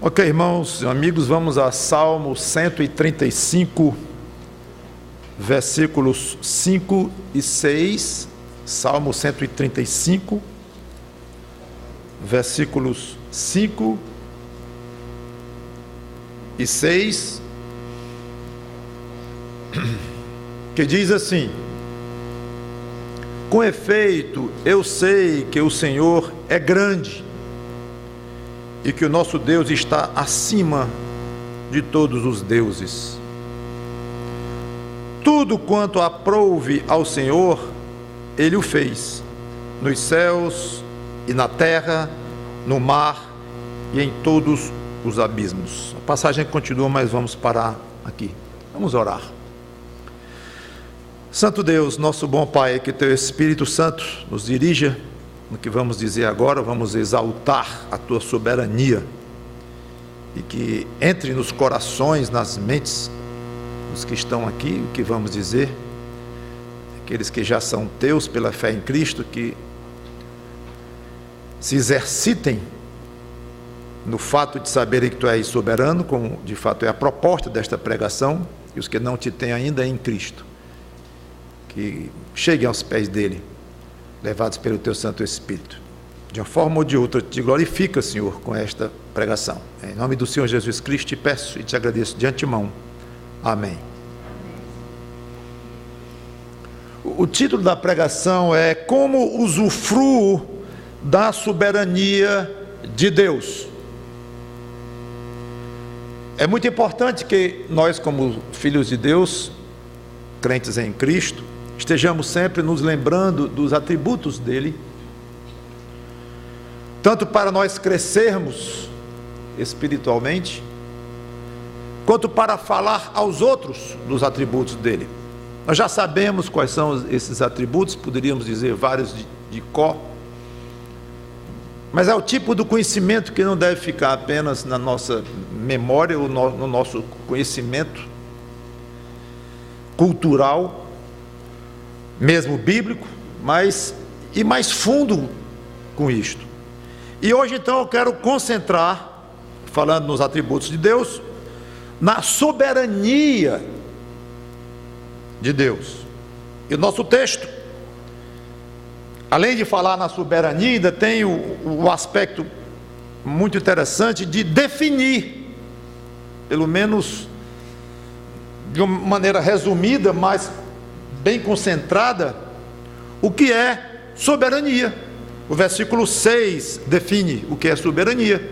Ok, irmãos e amigos, vamos a Salmo 135, versículos 5 e 6. Salmo 135, versículos 5 e 6, que diz assim: com efeito, eu sei que o Senhor é grande e que o nosso Deus está acima de todos os deuses. Tudo quanto aprouve ao Senhor, Ele o fez, nos céus e na terra, no mar e em todos os abismos. A passagem continua, mas vamos parar aqui. Vamos orar. Santo Deus, nosso bom Pai, que Teu Espírito Santo nos dirija no que vamos dizer agora. Vamos exaltar a Tua soberania e que entre nos corações, nas mentes dos que estão aqui, o que vamos dizer, aqueles que já são Teus pela fé em Cristo, que se exercitem no fato de saberem que Tu és soberano, como de fato é a proposta desta pregação, e os que não Te têm ainda em Cristo, que cheguem aos pés dEle, levados pelo Teu Santo Espírito. De uma forma ou de outra, Te glorifica, Senhor, com esta pregação. Em nome do Senhor Jesus Cristo, Te peço e Te agradeço de antemão. Amém. O título da pregação é Como usufruo da soberania de Deus. É muito importante que nós, como filhos de Deus, crentes em Cristo, estejamos sempre nos lembrando dos atributos dele, tanto para nós crescermos espiritualmente, quanto para falar aos outros dos atributos dele. Nós já sabemos quais são esses atributos, poderíamos dizer vários de cor, mas é o tipo do conhecimento que não deve ficar apenas na nossa memória ou no nosso conhecimento cultural, mesmo bíblico, mas e mais fundo com isto. E hoje então eu quero concentrar, falando nos atributos de Deus, na soberania de Deus. E o nosso texto, além de falar na soberania, ainda tem o aspecto muito interessante de definir, pelo menos de uma maneira resumida, mas bem concentrada, o que é soberania. O versículo 6 define o que é soberania.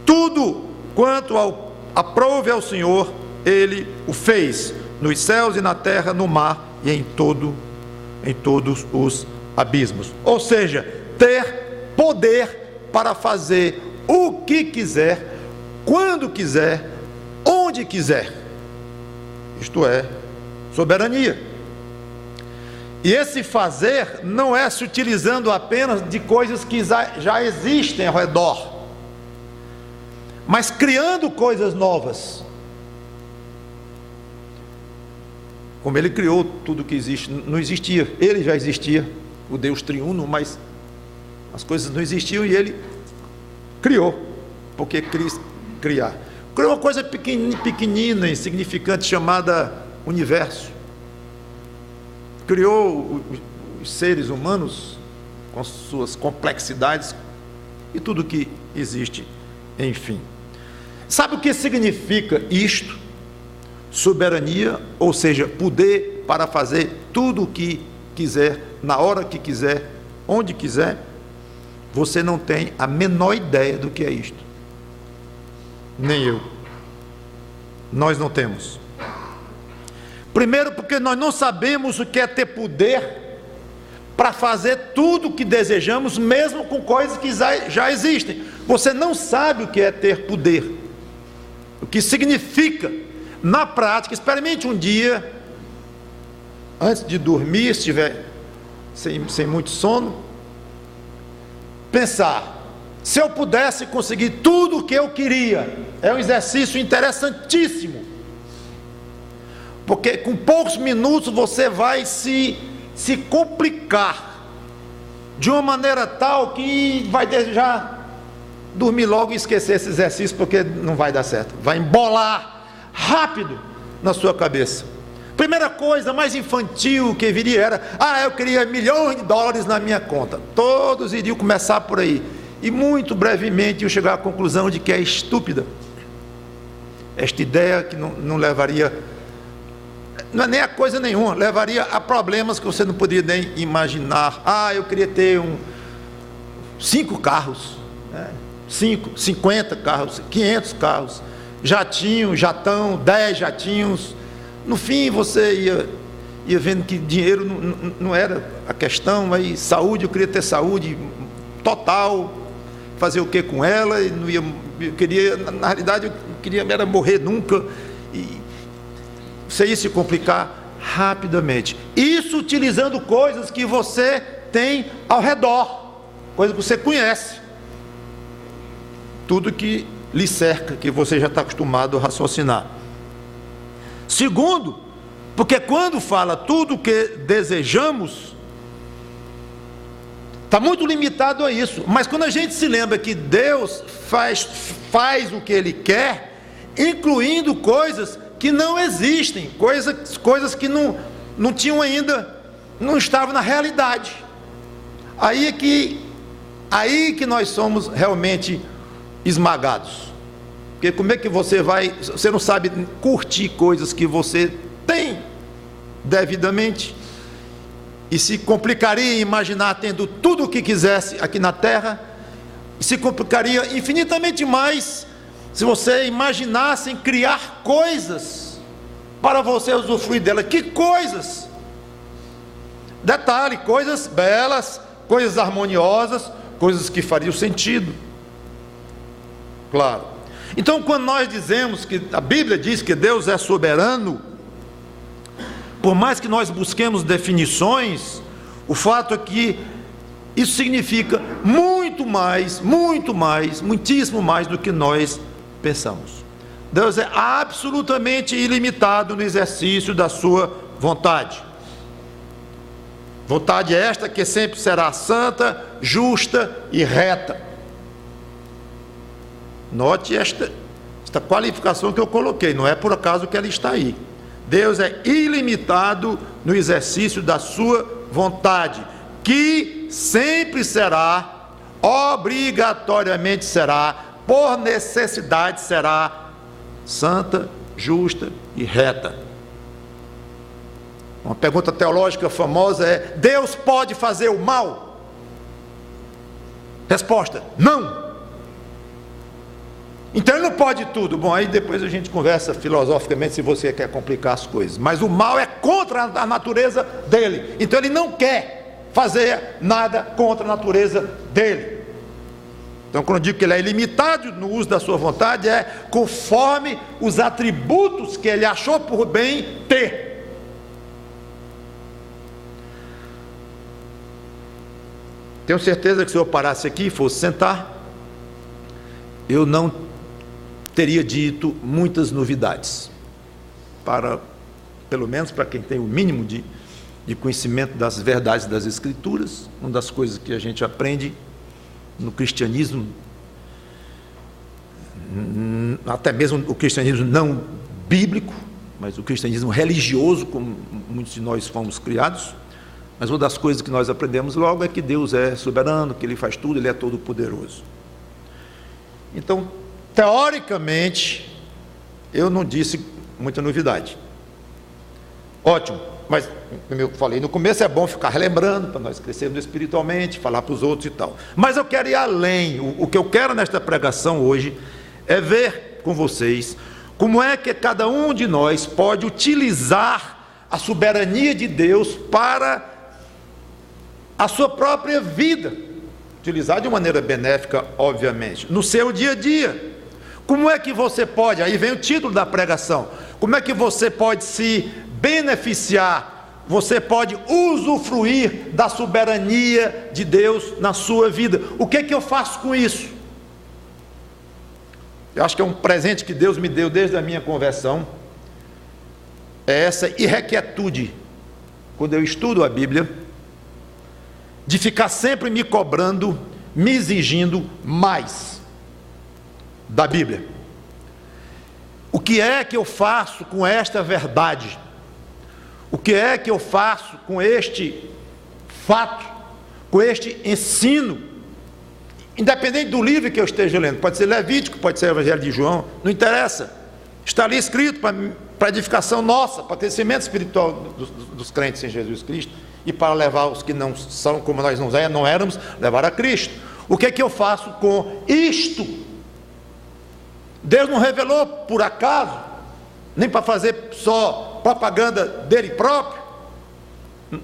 Tudo quanto aprouve ao Senhor, Ele o fez, nos céus e na terra, no mar e em todos os abismos. Ou seja, ter poder para fazer o que quiser, quando quiser, onde quiser. Isto é soberania. E esse fazer não é se utilizando apenas de coisas que já existem ao redor, mas criando coisas novas. Como ele criou tudo que existe, não existia, ele já existia, o Deus triuno, mas as coisas não existiam e ele criou, porque criar. Criou uma coisa pequenina, insignificante, chamada universo. Criou os seres humanos com suas complexidades e tudo que existe, enfim. Sabe o que significa isto? Soberania, ou seja, poder para fazer tudo o que quiser, na hora que quiser, onde quiser. Você não tem a menor ideia do que é isto. Nem eu. Nós não temos. Primeiro, porque nós não sabemos o que é ter poder para fazer tudo o que desejamos, mesmo com coisas que já existem. Você não sabe o que é ter poder, o que significa na prática. Experimente um dia, antes de dormir, se estiver sem muito sono, pensar: se eu pudesse conseguir tudo o que eu queria. É um exercício interessantíssimo, porque com poucos minutos você vai se complicar de uma maneira tal que vai desejar dormir logo e esquecer esse exercício, porque não vai dar certo. Vai embolar rápido na sua cabeça. Primeira coisa, mais infantil que viria era: eu queria milhões de dólares na minha conta. Todos iriam começar por aí. E muito brevemente iam chegar à conclusão de que é estúpida. Esta ideia que não levaria, não é nem a coisa nenhuma, levaria a problemas que você não poderia nem imaginar. Eu queria ter 5 carros, 50 carros, 500 carros, jatão, 10 jatinhos. No fim você ia vendo que dinheiro não era a questão, mas saúde, eu queria ter saúde total, fazer o que com ela? E não ia, eu queria, na realidade eu queria era morrer nunca, e você ia se complicar rapidamente. Isso utilizando coisas que você tem ao redor, coisas que você conhece, tudo que lhe cerca, que você já está acostumado a raciocinar. Segundo, porque quando fala tudo o que desejamos, está muito limitado a isso. Mas quando a gente se lembra que Deus faz o que Ele quer, incluindo coisas que não existem, coisas que não tinham ainda, não estavam na realidade. Aí que nós somos realmente esmagados. Porque como é que você não sabe curtir coisas que você tem devidamente, e se complicaria em imaginar tendo tudo o que quisesse aqui na terra, e se complicaria infinitamente mais se você imaginasse em criar coisas para você usufruir dela. Que coisas? Detalhe, coisas belas, coisas harmoniosas, coisas que fariam sentido. Claro. Então, quando nós dizemos que a Bíblia diz que Deus é soberano, por mais que nós busquemos definições, o fato é que isso significa muitíssimo mais do que nós pensamos. Deus é absolutamente ilimitado no exercício da sua vontade. Vontade esta que sempre será santa, justa e reta. Note esta qualificação que eu coloquei, não é por acaso que ela está aí. Deus é ilimitado no exercício da sua vontade, que sempre será, obrigatoriamente será, por necessidade será santa, justa e reta. Uma pergunta teológica famosa é: Deus pode fazer o mal? Resposta: não. Então ele não pode tudo. Bom, aí depois a gente conversa filosoficamente se você quer complicar as coisas. Mas o mal é contra a natureza dele. Então ele não quer fazer nada contra a natureza dele. Então quando eu digo que ele é ilimitado no uso da sua vontade, é conforme os atributos que ele achou por bem ter. Tenho certeza que se eu parasse aqui e fosse sentar, eu não teria dito muitas novidades, pelo menos para quem tem o mínimo de conhecimento das verdades das Escrituras. Uma das coisas que a gente aprende no cristianismo, até mesmo o cristianismo não bíblico, mas o cristianismo religioso, como muitos de nós fomos criados, mas uma das coisas que nós aprendemos logo é que Deus é soberano, que Ele faz tudo, Ele é todo poderoso. Então, teoricamente, eu não disse muita novidade. Ótimo, mas como eu falei no começo, é bom ficar relembrando para nós crescermos espiritualmente, falar para os outros e tal. Mas eu quero ir além. O que eu quero nesta pregação hoje é ver com vocês como é que cada um de nós pode utilizar a soberania de Deus para a sua própria vida, utilizar de maneira benéfica, obviamente, no seu dia a dia. Como é que você pode, aí vem o título da pregação, como é que você pode se beneficiar, você pode usufruir da soberania de Deus na sua vida? O que é que eu faço com isso? Eu acho que é um presente que Deus me deu desde a minha conversão, é essa irrequietude, quando eu estudo a Bíblia, de ficar sempre me cobrando, me exigindo mais. da Bíblia. O que é que eu faço com esta verdade? O que é que eu faço com este fato, com este ensino? Independente do livro que eu esteja lendo, pode ser Levítico, pode ser o Evangelho de João, não interessa. Está ali escrito para edificação nossa, para crescimento espiritual dos crentes em Jesus Cristo e para levar os que não são como nós não éramos, levar a Cristo. O que é que eu faço com isto? Deus não revelou por acaso, nem para fazer só propaganda dele próprio.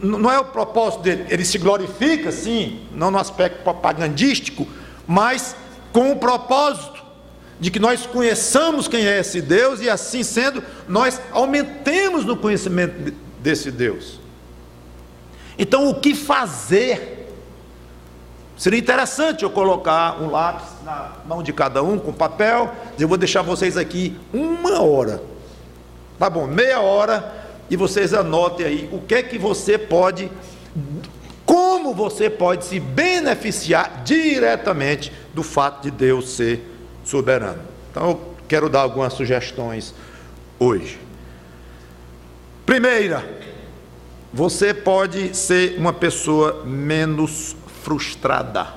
Não é o propósito dele. Ele se glorifica, sim, não no aspecto propagandístico, mas com o propósito de que nós conheçamos quem é esse Deus e, assim sendo, nós aumentemos no conhecimento desse Deus. Então, o que fazer? Seria interessante eu colocar um lápis na mão de cada um, com papel, dizer, eu vou deixar vocês aqui 1 hora, tá bom, meia hora, e vocês anotem aí o que é que você pode, como você pode se beneficiar diretamente do fato de Deus ser soberano. Então eu quero dar algumas sugestões hoje. Primeira, você pode ser uma pessoa menos frustrada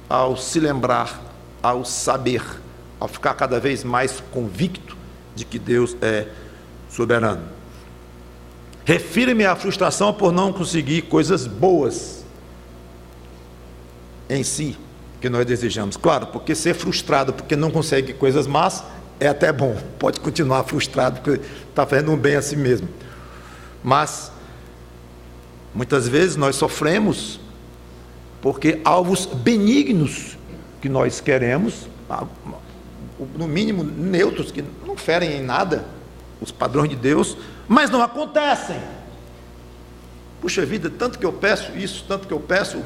ao se lembrar, ao saber, ao ficar cada vez mais convicto de que Deus é soberano. Refiro-me à frustração por não conseguir coisas boas em si que nós desejamos. Claro, porque ser frustrado porque não consegue coisas más é até bom. Pode continuar frustrado porque está fazendo um bem a si mesmo. Mas muitas vezes nós sofremos porque alvos benignos que nós queremos, no mínimo neutros, que não ferem em nada os padrões de Deus, mas não acontecem. Puxa vida, tanto que eu peço isso, tanto que eu peço,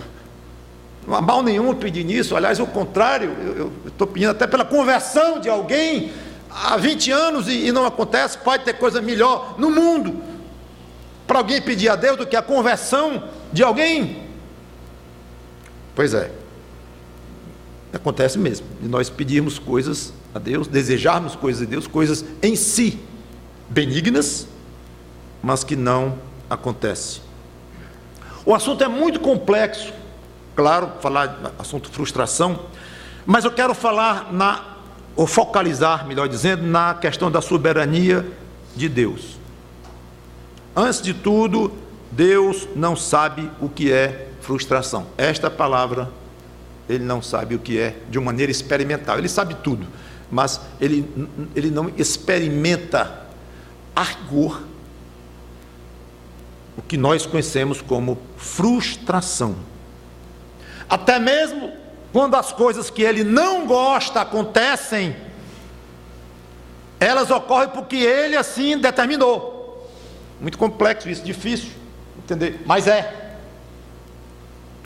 não há mal nenhum pedir nisso. Aliás, o contrário, eu estou pedindo até pela conversão de alguém há 20 anos e não acontece. Pode ter coisa melhor no mundo para alguém pedir a Deus do que a conversão de alguém? Pois é, acontece mesmo, de nós pedirmos coisas a Deus, desejarmos coisas a Deus, coisas em si benignas, mas que não acontecem. O assunto é muito complexo, claro, falar assunto frustração, mas eu quero falar ou focalizar, melhor dizendo, na questão da soberania de Deus. Antes de tudo, Deus não sabe o que é frustração. Esta palavra, ele não sabe o que é de uma maneira experimental. Ele sabe tudo, mas ele não experimenta a rigor o que nós conhecemos como frustração. Até mesmo quando as coisas que ele não gosta acontecem, elas ocorrem porque ele assim determinou. Muito complexo isso, difícil entender, mas é.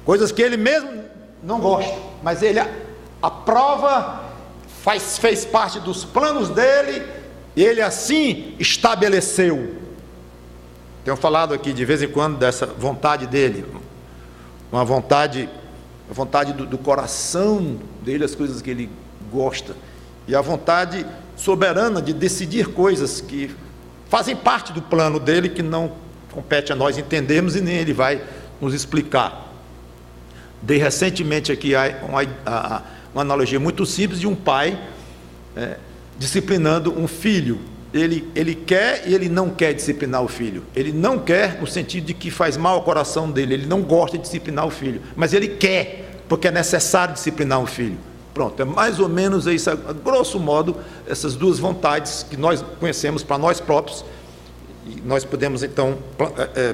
Coisas que ele mesmo não gosta, mas ele aprova, fez parte dos planos dele, e ele assim estabeleceu. Tenho falado aqui de vez em quando dessa vontade dele, uma vontade do coração dele, as coisas que ele gosta, e a vontade soberana de decidir coisas que fazem parte do plano dele, que não compete a nós entendermos e nem ele vai nos explicar. Dei recentemente aqui uma analogia muito simples de um pai disciplinando um filho. Ele quer e ele não quer disciplinar o filho. Ele não quer no sentido de que faz mal ao coração dele, ele não gosta de disciplinar o filho, mas ele quer, porque é necessário disciplinar o filho. Pronto, é mais ou menos isso, a grosso modo, essas duas vontades que nós conhecemos para nós próprios, e nós podemos então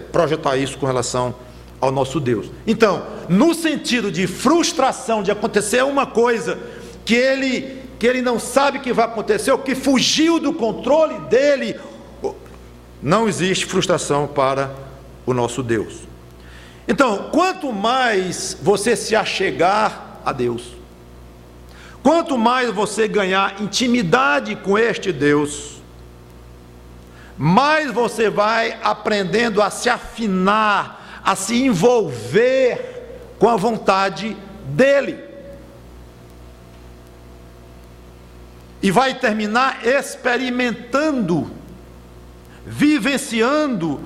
projetar isso com relação ao nosso Deus. Então, no sentido de frustração, de acontecer uma coisa que ele não sabe que vai acontecer, ou que fugiu do controle dele, não existe frustração para o nosso Deus. Então, quanto mais você se achegar a Deus, quanto mais você ganhar intimidade com este Deus, mais você vai aprendendo a se afinar, a se envolver com a vontade dele. e vai terminar experimentando, vivenciando,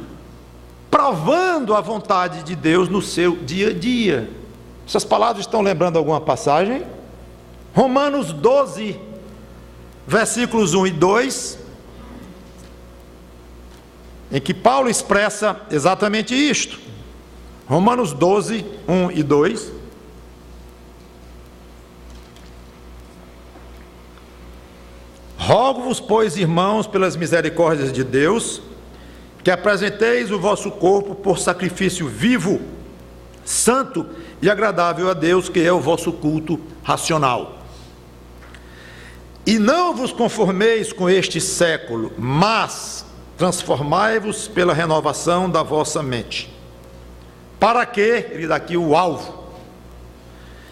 provando a vontade de Deus no seu dia a dia. Essas palavras estão lembrando alguma passagem? Romanos 12, versículos 1 e 2, em que Paulo expressa exatamente isto. Romanos 12, 1 e 2. Rogo-vos, pois, irmãos, pelas misericórdias de Deus, que apresenteis o vosso corpo por sacrifício vivo, santo e agradável a Deus, que é o vosso culto racional. E não vos conformeis com este século, mas transformai-vos pela renovação da vossa mente. Para que, ele dá aqui o alvo,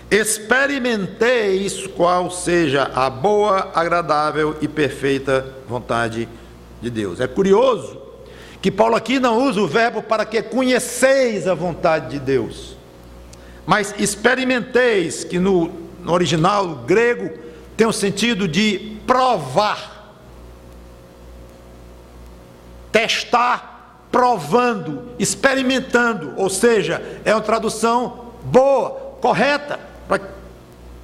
experimenteis qual seja a boa, agradável e perfeita vontade de Deus. É curioso que Paulo aqui não usa o verbo para que conheceis a vontade de Deus, mas experimenteis, que no original grego tem o sentido de provar, testar, provando, experimentando, ou seja, é uma tradução boa, correta,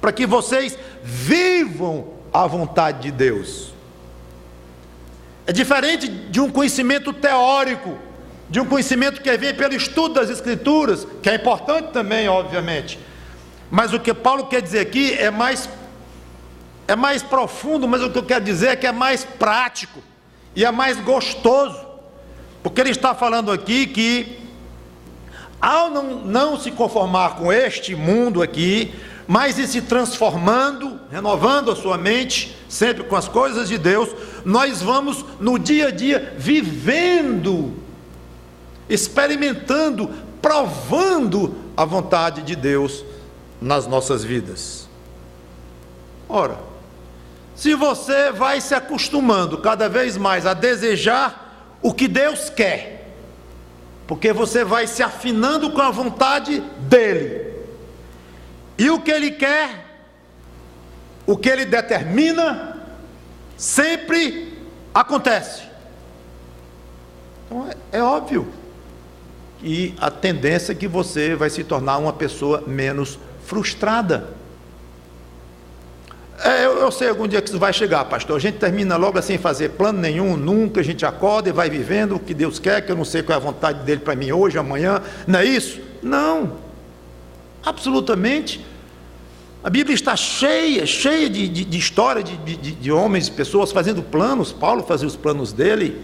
para que vocês vivam a vontade de Deus. É diferente de um conhecimento teórico, de um conhecimento que vem pelo estudo das Escrituras, que é importante também, obviamente, mas o que Paulo quer dizer aqui é mais profundo, mas o que eu quero dizer é que é mais prático e é mais gostoso, porque ele está falando aqui que ao não se conformar com este mundo aqui, mas ir se transformando, renovando a sua mente, sempre com as coisas de Deus, nós vamos no dia a dia vivendo, experimentando, provando a vontade de Deus nas nossas vidas. Ora, se você vai se acostumando cada vez mais a desejar o que Deus quer, porque você vai se afinando com a vontade dEle, e o que Ele quer, o que Ele determina, sempre acontece. Então é óbvio que a tendência é que você vai se tornar uma pessoa menos frustrada. Eu sei algum dia que isso vai chegar, pastor. A gente termina logo sem fazer plano nenhum, nunca. A gente acorda e vai vivendo o que Deus quer, que eu não sei qual é a vontade dele para mim hoje, amanhã. Não é isso? Não, absolutamente. A Bíblia está cheia de história de homens e pessoas fazendo planos. Paulo fazia os planos dele.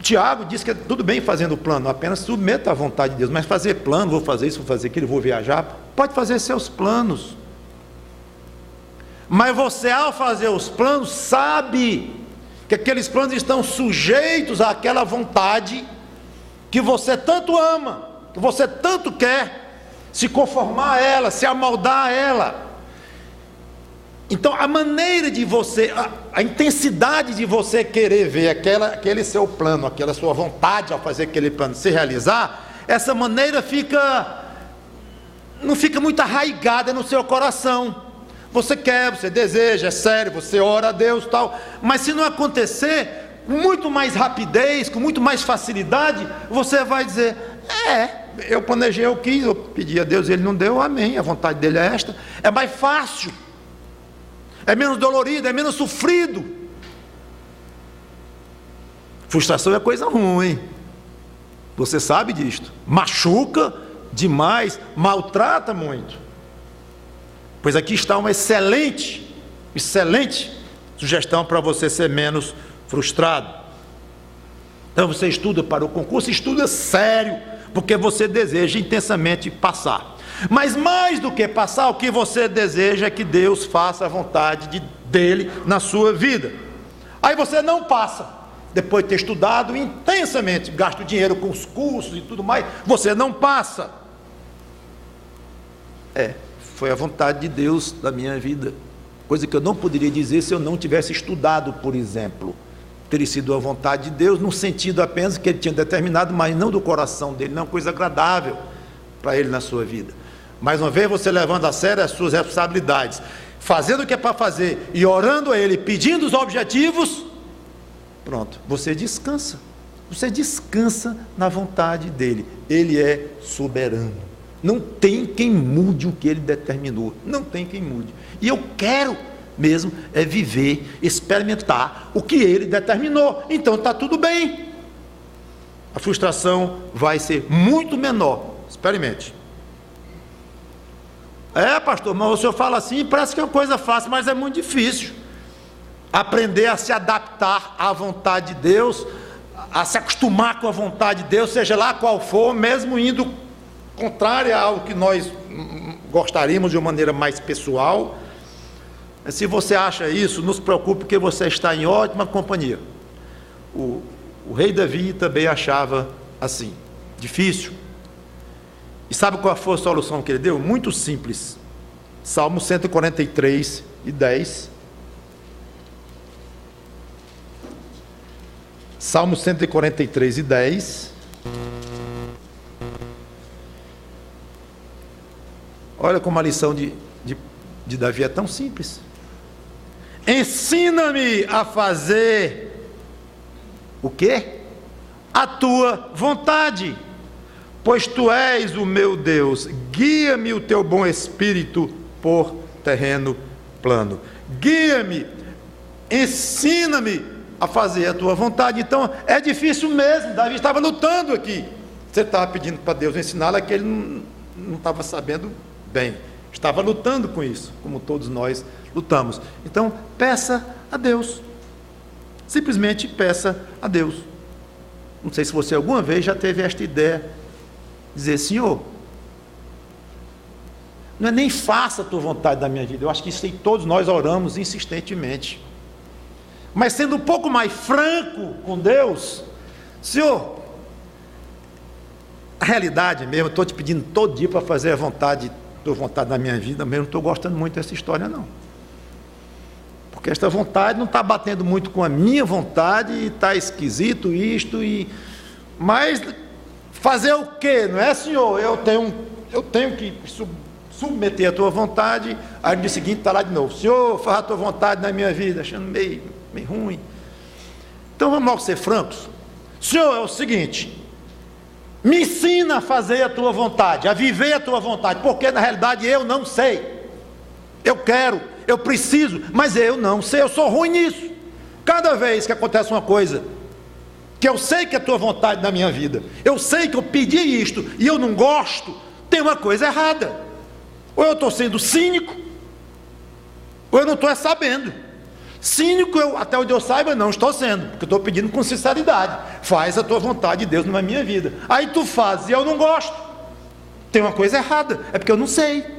Tiago diz que é tudo bem fazendo plano, apenas submeta à vontade de Deus. Mas fazer plano, vou fazer isso, vou fazer aquilo, vou viajar, pode fazer seus planos. Mas você, ao fazer os planos, sabe que aqueles planos estão sujeitos àquela vontade que você tanto ama, que você tanto quer se conformar a ela, se amoldar a ela. Então a maneira de você, a intensidade de você querer ver aquele seu plano, aquela sua vontade ao fazer aquele plano se realizar, essa maneira não fica muito arraigada no seu coração. Você quer, você deseja, é sério, você ora a Deus, tal, mas se não acontecer, com muito mais rapidez, com muito mais facilidade, você vai dizer, eu planejei, eu quis, eu pedi a Deus, Ele não deu, amém, a vontade dEle é esta. É mais fácil, é menos dolorido, é menos sofrido. Frustração é coisa ruim, você sabe disto, machuca demais, maltrata muito. Pois aqui está uma excelente sugestão para você ser menos frustrado. Então você estuda para o concurso, estuda sério, porque você deseja intensamente passar. Mas mais do que passar, o que você deseja é que Deus faça a vontade dEle na sua vida. Aí você não passa, depois de ter estudado intensamente, gasto dinheiro com os cursos e tudo mais, você não passa. Foi a vontade de Deus da minha vida, coisa que eu não poderia dizer se eu não tivesse estudado, por exemplo. Teria sido a vontade de Deus, no sentido apenas que Ele tinha determinado, mas não do coração dEle, não coisa agradável para Ele na sua vida. Mais uma vez, você levando a sério as suas responsabilidades, fazendo o que é para fazer e orando a Ele, pedindo os objetivos, pronto, você descansa. Você descansa na vontade dEle. Ele é soberano. Não tem quem mude o que Ele determinou. Não tem quem mude. E eu quero mesmo é viver, experimentar o que Ele determinou. Então está tudo bem. A frustração vai ser muito menor. Experimente. Pastor, mas o senhor fala assim, parece que é uma coisa fácil, mas é muito difícil. Aprender a se adaptar à vontade de Deus, a se acostumar com a vontade de Deus, seja lá qual for, mesmo indo contrária ao que nós gostaríamos de uma maneira mais pessoal. Se você acha isso, não se preocupe, porque você está em ótima companhia. O rei Davi também achava assim, difícil. E sabe qual foi a solução que ele deu? Muito simples. Salmo 143 e 10. Salmo 143 e 10. Olha como a lição de Davi é tão simples. Ensina-me a fazer o quê? A tua vontade, pois tu és o meu Deus. Guia-me o teu bom espírito por terreno plano. Guia-me, ensina-me a fazer a tua vontade. Então é difícil mesmo. Davi estava lutando aqui. Você estava pedindo para Deus ensiná-lo, que ele não estava sabendo bem. Estava lutando com isso, como todos nós lutamos. Então peça a Deus. Simplesmente peça a Deus. Não sei se você alguma vez já teve esta ideia, dizer: Senhor, não é nem faça a tua vontade da minha vida. Eu acho que isso aí todos nós oramos insistentemente. Mas sendo um pouco mais franco com Deus: Senhor, a realidade mesmo, eu estou te pedindo todo dia para fazer a tua vontade da minha vida, mas eu não estou gostando muito dessa história não. Porque esta vontade não está batendo muito com a minha vontade, e está esquisito isto, mas fazer o quê? Não é, Senhor? Eu tenho que submeter a tua vontade. Aí no dia seguinte está lá de novo: Senhor, faz a tua vontade na minha vida, achando meio ruim. Então vamos logo ser francos. Senhor, é o seguinte: me ensina a fazer a tua vontade, a viver a tua vontade, porque na realidade eu não sei. Eu quero, eu preciso, mas eu não sei, eu sou ruim nisso. Cada vez que acontece uma coisa que eu sei que é a tua vontade na minha vida, eu sei que eu pedi isto e eu não gosto, tem uma coisa errada. Ou eu estou sendo cínico, ou eu não estou sabendo. Cínico, até onde eu saiba, não estou sendo, porque eu estou pedindo com sinceridade: faz a tua vontade de Deus na minha vida. Aí tu fazes e eu não gosto, tem uma coisa errada, é porque eu não sei.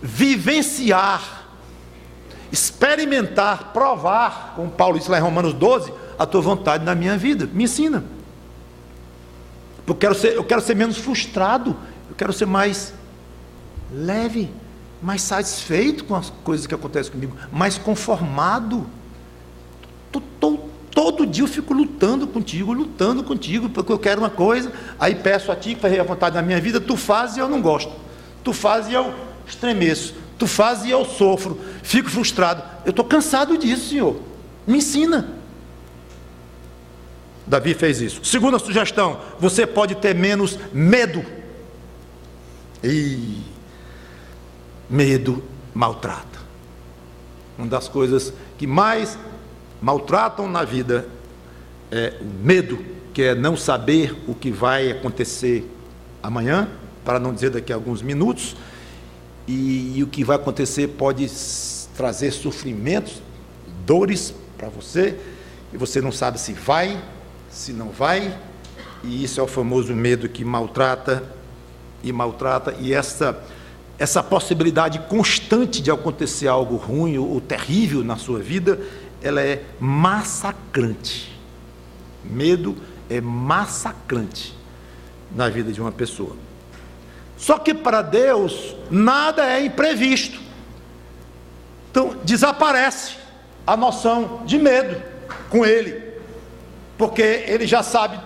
Vivenciar, experimentar, provar, como Paulo disse lá em Romanos 12, a tua vontade na minha vida, me ensina. Porque eu quero ser menos frustrado, eu quero ser mais leve, mais satisfeito com as coisas que acontecem comigo, mais conformado. Todo dia eu fico lutando contigo, porque eu quero uma coisa, aí peço a ti que faz a vontade da minha vida, tu fazes e eu não gosto, tu fazes e eu estremeço, tu fazes e eu sofro, fico frustrado. Eu estou cansado disso, Senhor, me ensina. Davi fez isso. Segunda sugestão: você pode ter menos medo. Medo maltrata. Uma das coisas que mais maltratam na vida é o medo, que é não saber o que vai acontecer amanhã, para não dizer daqui a alguns minutos, e o que vai acontecer pode trazer sofrimentos, dores para você, e você não sabe se vai, se não vai, e isso é o famoso medo que maltrata, e essa possibilidade constante de acontecer algo ruim ou terrível na sua vida, ela é massacrante. Medo é massacrante na vida de uma pessoa. Só que para Deus nada é imprevisto. Então desaparece a noção de medo com Ele, porque Ele já sabe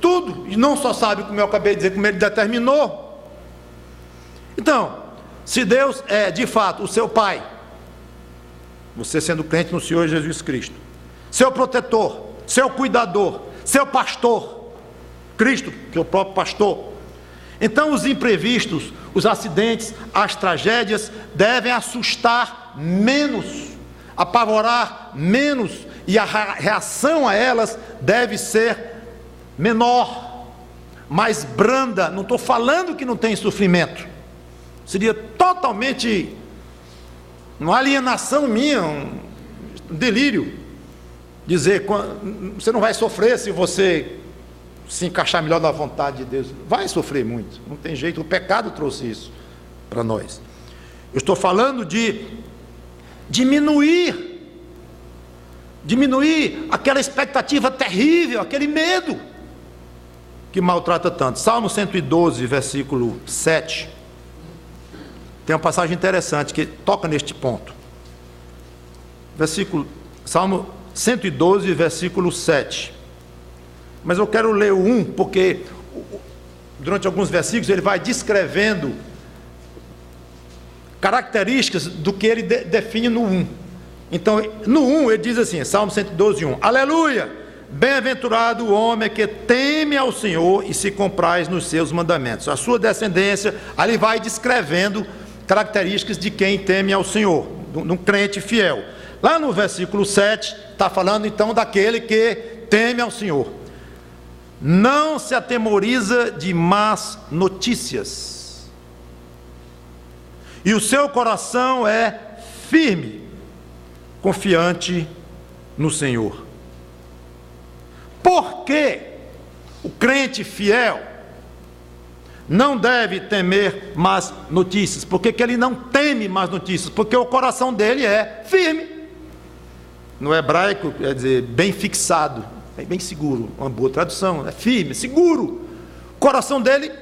tudo, e não só sabe, como eu acabei de dizer, como Ele determinou. Então, se Deus é de fato o seu Pai, você sendo crente no Senhor Jesus Cristo, seu protetor, seu cuidador, seu pastor, Cristo, seu próprio pastor. Então os imprevistos, os acidentes, as tragédias devem assustar menos, apavorar menos, e a reação a elas deve ser menor, mais branda. Não estou falando que não tem sofrimento, seria totalmente uma alienação minha, um delírio, dizer que você não vai sofrer se você se encaixar melhor na vontade de Deus. Vai sofrer muito, não tem jeito, o pecado trouxe isso para nós. Eu estou falando de diminuir aquela expectativa terrível, aquele medo que maltrata tanto. Salmo 112, versículo 7, tem uma passagem interessante que toca neste ponto. Salmo 112, versículo 7. Mas eu quero ler o 1, porque durante alguns versículos ele vai descrevendo características do que ele define no 1. Então, no 1 ele diz assim, Salmo 112, 1: Aleluia! Bem-aventurado o homem que teme ao Senhor e se compraz nos seus mandamentos. A sua descendência, ali vai descrevendo características de quem teme ao Senhor, de um crente fiel. Lá no versículo 7, está falando então daquele que teme ao Senhor. Não se atemoriza de más notícias, e o seu coração é firme, confiante no Senhor. Por que o crente fiel não deve temer más notícias? Por que ele não teme más notícias? Porque o coração dele é firme. No hebraico, quer dizer, bem fixado, bem seguro, uma boa tradução, é firme, seguro. O coração dele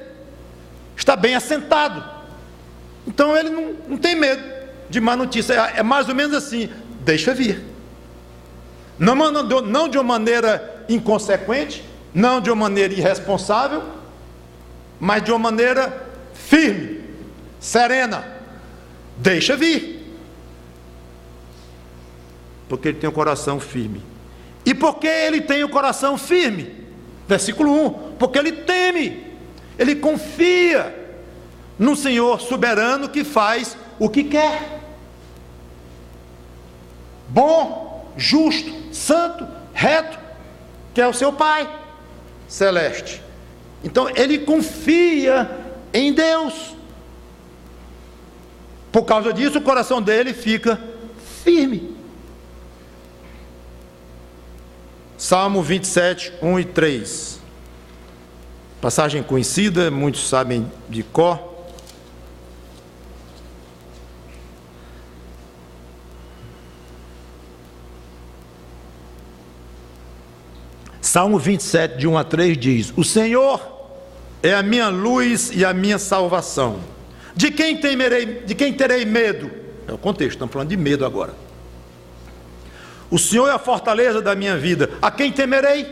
está bem assentado. Então ele não tem medo de má notícia. É mais ou menos assim, deixa vir. Não de uma maneira inconsequente, não de uma maneira irresponsável, mas de uma maneira firme, serena. Deixa vir. Porque ele tem o coração firme. E por que ele tem o coração firme? Versículo 1: porque ele teme, ele confia no Senhor soberano que faz o que quer. Bom, justo, santo, reto, que é o seu Pai celeste. Então ele confia em Deus. Por causa disso o coração dele fica firme. Salmo 27, 1 e 3. Passagem conhecida, muitos sabem de cor. Salmo 27, de 1 a 3 diz: O Senhor é a minha luz e a minha salvação. De quem terei medo? É o contexto, estamos falando de medo agora. O Senhor é a fortaleza da minha vida. A quem temerei?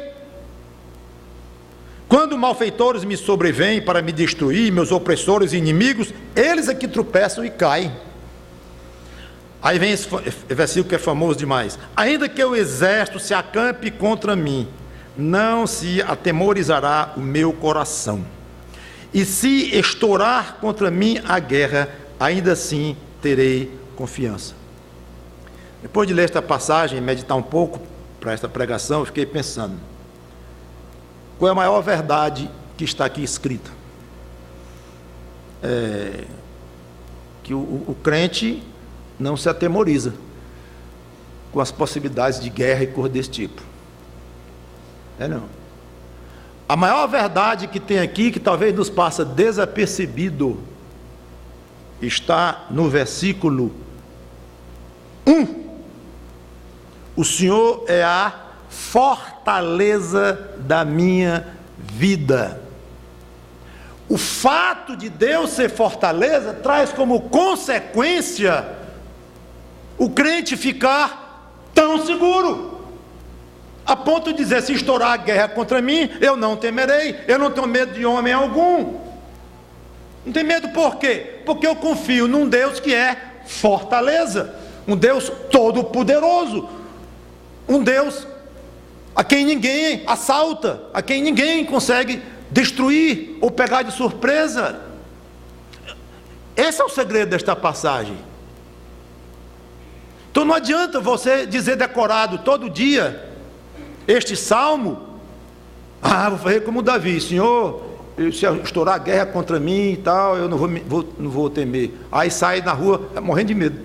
Quando malfeitores me sobrevêm para me destruir, meus opressores e inimigos, eles é que tropeçam e caem. Aí vem esse versículo que é famoso demais: ainda que o exército se acampe contra mim, não se atemorizará o meu coração. E se estourar contra mim a guerra, ainda assim terei confiança. Depois de ler esta passagem e meditar um pouco para esta pregação, eu fiquei pensando: qual é a maior verdade que está aqui escrita? Que o crente não se atemoriza com as possibilidades de guerra e coisa desse tipo. Não. A maior verdade que tem aqui, que talvez nos passa desapercebido, está no versículo 1. O Senhor é a fortaleza da minha vida. O fato de Deus ser fortaleza traz como consequência o crente ficar tão seguro, a ponto de dizer: se estourar a guerra contra mim, eu não temerei, eu não tenho medo de homem algum. Não tem medo por quê? Porque eu confio num Deus que é fortaleza. um Deus todo-poderoso, um Deus a quem ninguém assalta, a quem ninguém consegue destruir ou pegar de surpresa. Esse é o segredo desta passagem. Então não adianta você dizer decorado todo dia este salmo. Vou fazer como Davi: Senhor, se estourar a guerra contra mim e tal, eu não vou temer. Aí sai na rua morrendo de medo.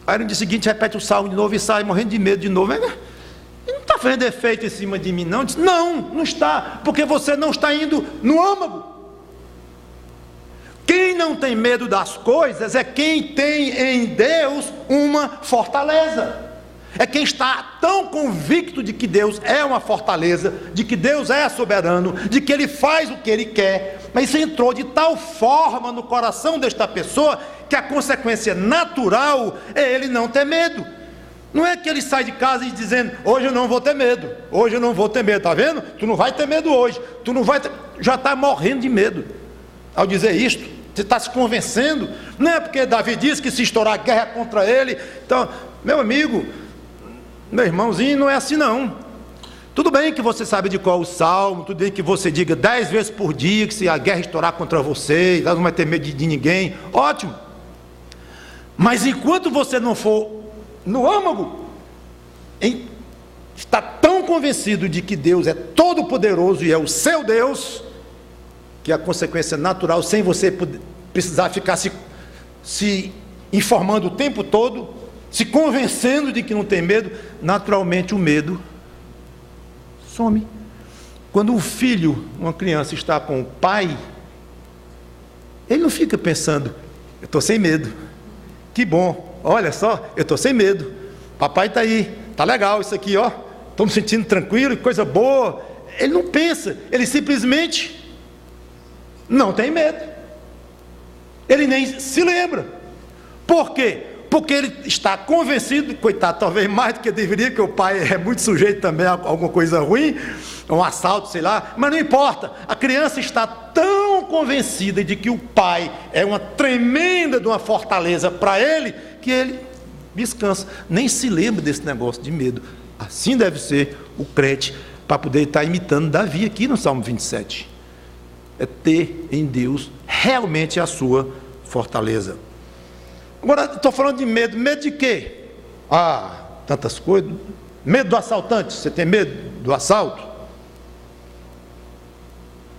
Aí no dia seguinte repete o salmo de novo e sai morrendo de medo de novo. Ele não está fazendo efeito em cima de mim, não? Diz, não está, porque você não está indo no âmago. Quem não tem medo das coisas é quem tem em Deus uma fortaleza. É quem está tão convicto de que Deus é uma fortaleza, de que Deus é soberano, de que Ele faz o que Ele quer. Mas isso entrou de tal forma no coração desta pessoa, que a consequência natural é ele não ter medo. Não é que ele sai de casa e dizendo: hoje eu não vou ter medo, hoje eu não vou ter medo, está vendo? Tu não vai ter medo hoje, tu não vai ter... Já está morrendo de medo. Ao dizer isto, você está se convencendo. Não é porque Davi disse que se estourar guerra contra ele. Então, meu amigo, meu irmãozinho, não é assim não. Tudo bem que você sabe de qual o salmo, tudo bem que você diga 10 vezes por dia que se a guerra estourar contra você, não vai ter medo de ninguém, ótimo. Mas enquanto você não for no âmago, está tão convencido de que Deus é todo poderoso e é o seu Deus, que a consequência natural, sem você precisar ficar se informando o tempo todo, se convencendo de que não tem medo, naturalmente o medo some. Quando um filho, uma criança está com o pai, ele não fica pensando: eu estou sem medo, que bom, olha só, eu estou sem medo, papai está aí, está legal isso aqui, ó, estou me sentindo tranquilo, coisa boa. Ele não pensa, ele simplesmente não tem medo, ele nem se lembra. Por quê? Porque ele está convencido, coitado, talvez mais do que deveria, que o pai é muito sujeito também a alguma coisa ruim, um assalto, sei lá, mas não importa, a criança está tão convencida de que o pai é uma tremenda de uma fortaleza para ele, que ele descansa, nem se lembra desse negócio de medo. Assim deve ser o crente, para poder estar imitando Davi aqui no Salmo 27, é ter em Deus realmente a sua fortaleza. Agora, estou falando de medo. Medo de quê? Tantas coisas. Medo do assaltante. Você tem medo do assalto?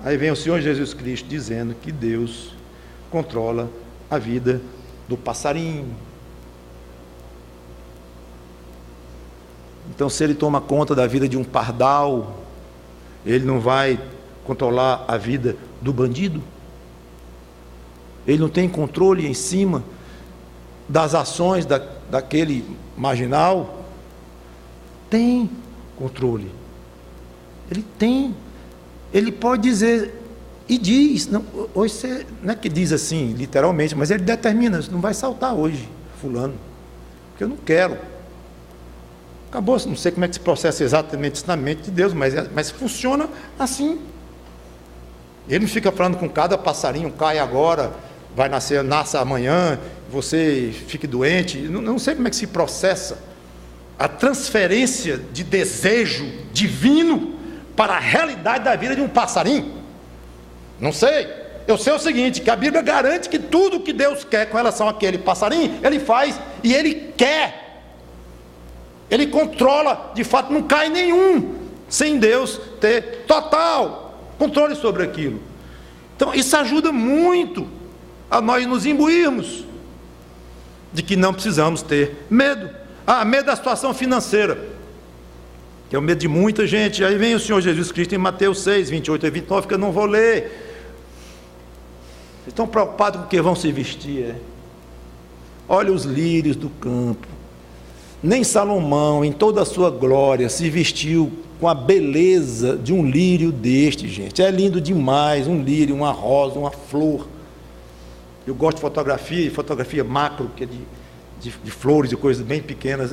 Aí vem o Senhor Jesus Cristo dizendo que Deus controla a vida do passarinho. Então, se Ele toma conta da vida de um pardal, Ele não vai controlar a vida do bandido? Ele não tem controle em cima das ações daquele marginal? Tem controle. Ele tem. Ele pode dizer, e diz, não, hoje você, não é que diz assim, literalmente, mas ele determina: não vai saltar hoje, fulano, porque eu não quero. Acabou, não sei como é que se processa exatamente isso na mente de Deus, mas funciona assim. Ele não fica falando com cada passarinho: cai agora, vai nascer, nasce amanhã, você fique doente. Não sei como é que se processa a transferência de desejo divino para a realidade da vida de um passarinho. Não sei. Eu sei o seguinte, que a Bíblia garante que tudo que Deus quer com relação àquele passarinho, Ele faz, e Ele quer. Ele controla, de fato, não cai nenhum sem Deus ter total controle sobre aquilo. Então isso ajuda muito a nós nos imbuirmos de que não precisamos ter medo. Medo da situação financeira, que é o medo de muita gente. Aí vem o Senhor Jesus Cristo em Mateus 6, 28 e 29, que eu não vou ler. Vocês estão preocupados com o que vão se vestir? Olha os lírios do campo. Nem Salomão, em toda a sua glória, se vestiu com a beleza de um lírio deste, gente. É lindo demais, um lírio, uma rosa, uma flor. Eu gosto de fotografia macro, que é de flores, de coisas bem pequenas.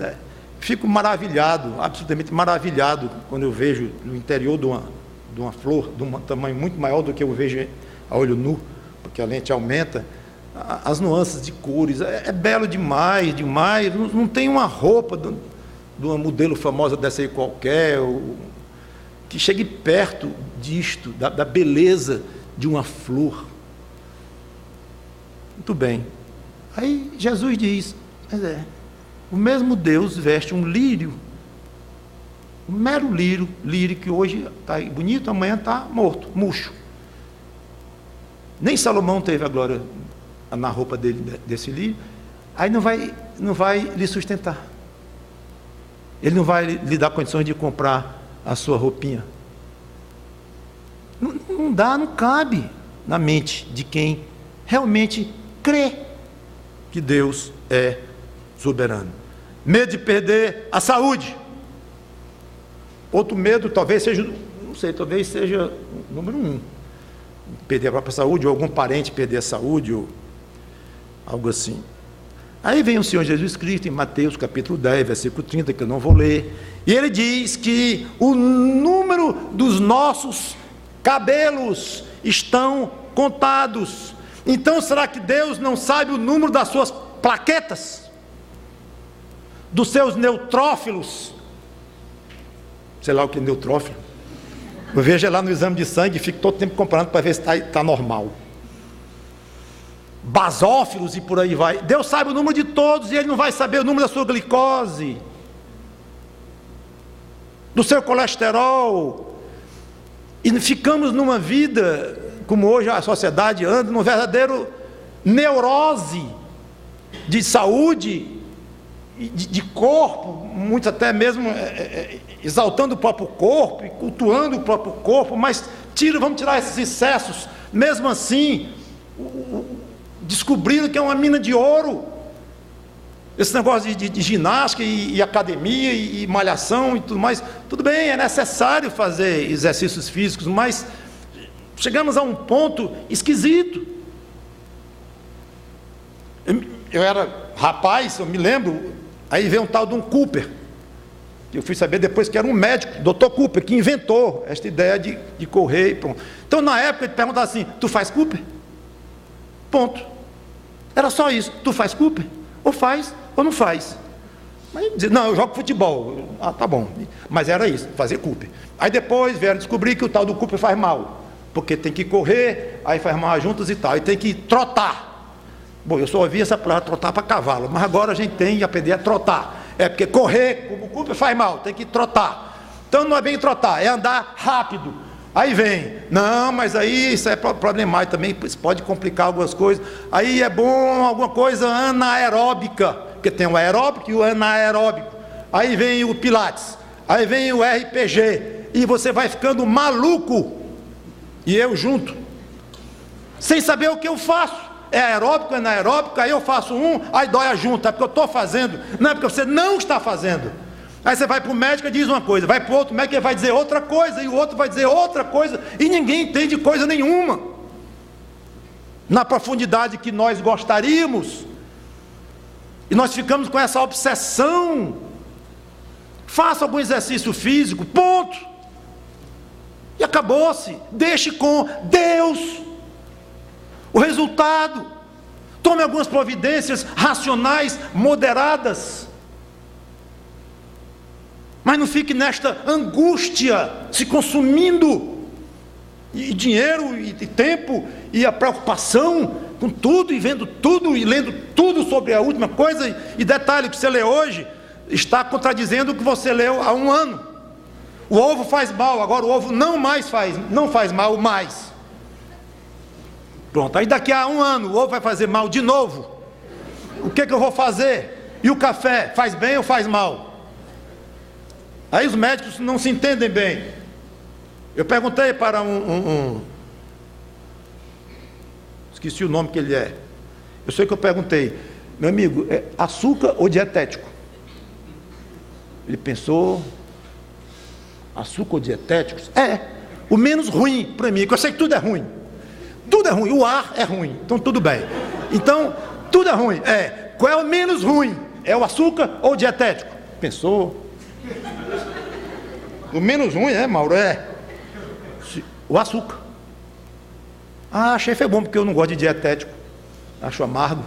Fico maravilhado, absolutamente maravilhado, quando eu vejo no interior de uma flor, de um tamanho muito maior do que eu vejo a olho nu, porque a lente aumenta. as nuances de cores, é belo demais, demais. Não tem uma roupa de uma modelo famosa dessa aí qualquer, que chegue perto disto, da beleza de uma flor. Muito bem. Aí Jesus diz, o mesmo Deus veste um lírio, um mero lírio que hoje está bonito, amanhã está morto, murcho. Nem Salomão teve a glória na roupa dele, desse lírio. Aí não vai lhe sustentar. Ele não vai lhe dar condições de comprar a sua roupinha. Não dá, não cabe na mente de quem realmente crê que Deus é soberano. Medo de perder a saúde. Outro medo talvez seja, não sei, talvez seja o número 1. Perder a própria saúde, ou algum parente perder a saúde, ou algo assim. Aí vem o Senhor Jesus Cristo em Mateus capítulo 10, versículo 30, que eu não vou ler, e ele diz que o número dos nossos cabelos estão contados. Então será que Deus não sabe o número das suas plaquetas? Dos seus neutrófilos? Sei lá o que é neutrófilo. Eu vejo lá no exame de sangue e fico todo tempo comparando para ver se está normal. Basófilos e por aí vai. Deus sabe o número de todos e Ele não vai saber o número da sua glicose, do seu colesterol. E ficamos numa vida, como hoje a sociedade anda, numa verdadeira neurose de saúde, de corpo, muitos até mesmo exaltando o próprio corpo e cultuando o próprio corpo, mas vamos tirar esses excessos, mesmo assim, descobrindo que é uma mina de ouro, esse negócio de ginástica e academia e malhação e tudo mais. Tudo bem, é necessário fazer exercícios físicos, mas chegamos a um ponto esquisito. Eu era rapaz, eu me lembro, aí veio um tal de um Cooper, que eu fui saber depois que era um médico, Dr. Cooper, que inventou esta ideia de correr e pronto. Então na época ele perguntava assim, tu faz Cooper? Ponto. Era só isso, tu faz Cooper? Ou faz, ou não faz. Mas ele dizia, não, eu jogo futebol. Ah, tá bom. Mas era isso, fazer Cooper. Aí depois vieram descobrir que o tal do Cooper faz mal, porque tem que correr, aí faz mal juntas e tal, e tem que trotar. Bom, eu só ouvi essa palavra trotar para cavalo, mas agora a gente tem que aprender a trotar. É porque correr, como o Cooper faz mal, tem que trotar. Então não é bem trotar, é andar rápido. Aí vem, não, mas aí isso é problemático também, isso pode complicar algumas coisas. Aí é bom alguma coisa anaeróbica, porque tem o aeróbico e o anaeróbico. Aí vem o Pilates, aí vem o RPG, e você vai ficando maluco, e eu junto, sem saber o que eu faço. É aeróbico, é anaeróbico, aí eu faço aí dói a junta, é porque eu estou fazendo, não é porque você não está fazendo. Aí você vai para o médico e diz uma coisa, vai para o outro médico e ele vai dizer outra coisa, e o outro vai dizer outra coisa, e ninguém entende coisa nenhuma, na profundidade que nós gostaríamos, e nós ficamos com essa obsessão. Faça algum exercício físico, ponto, e acabou-se. Deixe com Deus o resultado. Tome algumas providências racionais, moderadas, mas não fique nesta angústia, se consumindo, e dinheiro, e tempo, e a preocupação com tudo, e vendo tudo, e lendo tudo sobre a última coisa, e detalhe, que você lê hoje, está contradizendo o que você leu há um ano. O ovo faz mal, agora o ovo não faz mal mais. Pronto, aí daqui a um ano o ovo vai fazer mal de novo. O que eu vou fazer? E o café, faz bem ou faz mal? Aí os médicos não se entendem bem. Eu perguntei para esqueci o nome que ele é. Eu sei que eu perguntei, meu amigo, é açúcar ou dietético? Ele pensou, açúcar ou dietéticos? O menos ruim para mim, porque eu sei que tudo é ruim. Tudo é ruim, o ar é ruim, então tudo bem. Então, tudo é ruim. Qual é o menos ruim? É o açúcar ou o dietético? Pensou. O menos ruim, Mauro? O açúcar. Achei foi bom, porque eu não gosto de dietético. acho amargo.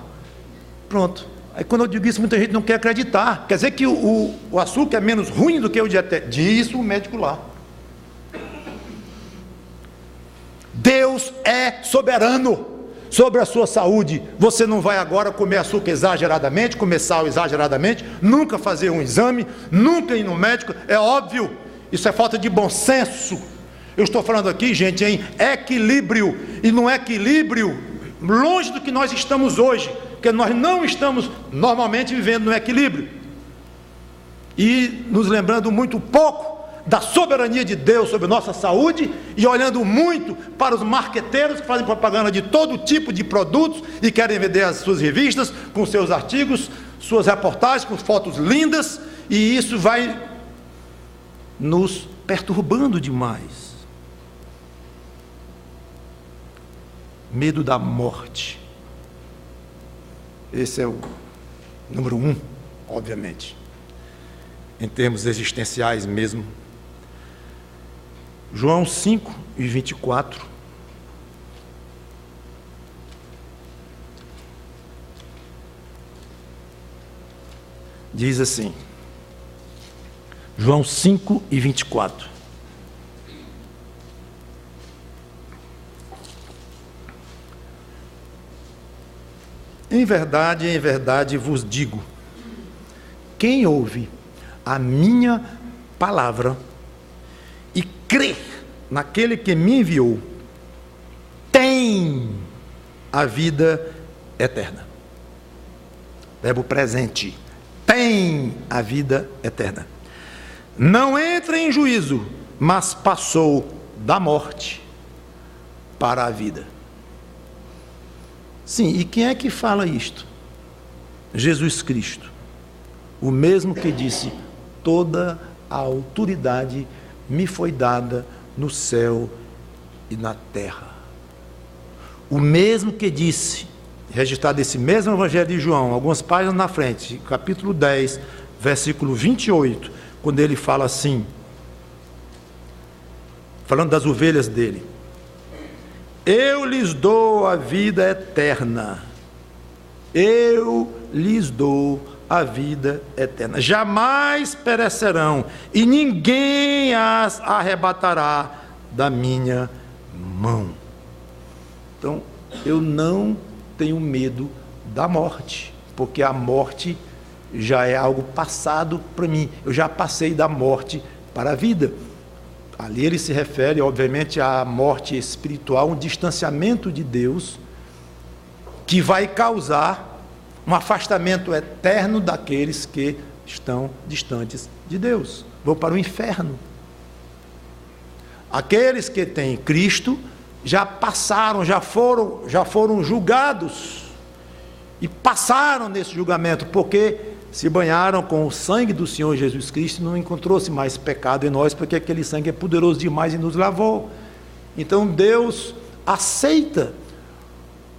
Pronto. Aí quando eu digo isso, muita gente não quer acreditar. Quer dizer que o açúcar é menos ruim do que o dietético. Diz o médico lá. Deus é soberano sobre a sua saúde. Você não vai agora comer açúcar exageradamente, comer sal exageradamente, nunca fazer um exame, nunca ir no médico. É óbvio, isso é falta de bom senso. Eu estou falando aqui, gente, em equilíbrio, e no equilíbrio longe do que nós estamos hoje, porque nós não estamos normalmente vivendo no equilíbrio, e nos lembrando muito pouco da soberania de Deus sobre nossa saúde, e olhando muito para os marqueteiros que fazem propaganda de todo tipo de produtos e querem vender as suas revistas com seus artigos, suas reportagens com fotos lindas, e isso vai nos perturbando demais. Medo da morte. Esse é o número 1, obviamente, em termos existenciais mesmo. João 5:24. Diz assim, João 5:24. Em verdade vos digo, quem ouve a minha palavra e crê naquele que me enviou, tem a vida eterna. Verbo presente, tem a vida eterna. Não entra em juízo, mas passou da morte para a vida. Sim, e quem é que fala isto? Jesus Cristo, o mesmo que disse, toda a autoridade me foi dada no céu e na terra. O mesmo que disse, registrado esse mesmo Evangelho de João, algumas páginas na frente, capítulo 10, versículo 28, quando ele fala assim, falando das ovelhas dele, eu lhes dou a vida eterna, eu lhes dou a vida eterna, jamais perecerão, e ninguém as arrebatará da minha mão. Então, eu não tenho medo da morte, porque a morte já é algo passado para mim, eu já passei da morte para a vida. Ali ele se refere, obviamente, à morte espiritual, um distanciamento de Deus, que vai causar um afastamento eterno daqueles que estão distantes de Deus. Vão para o inferno. Aqueles que têm Cristo já passaram, já foram julgados e passaram nesse julgamento, porque se banharam com o sangue do Senhor Jesus Cristo, não encontrou-se mais pecado em nós, porque aquele sangue é poderoso demais e nos lavou. Então Deus aceita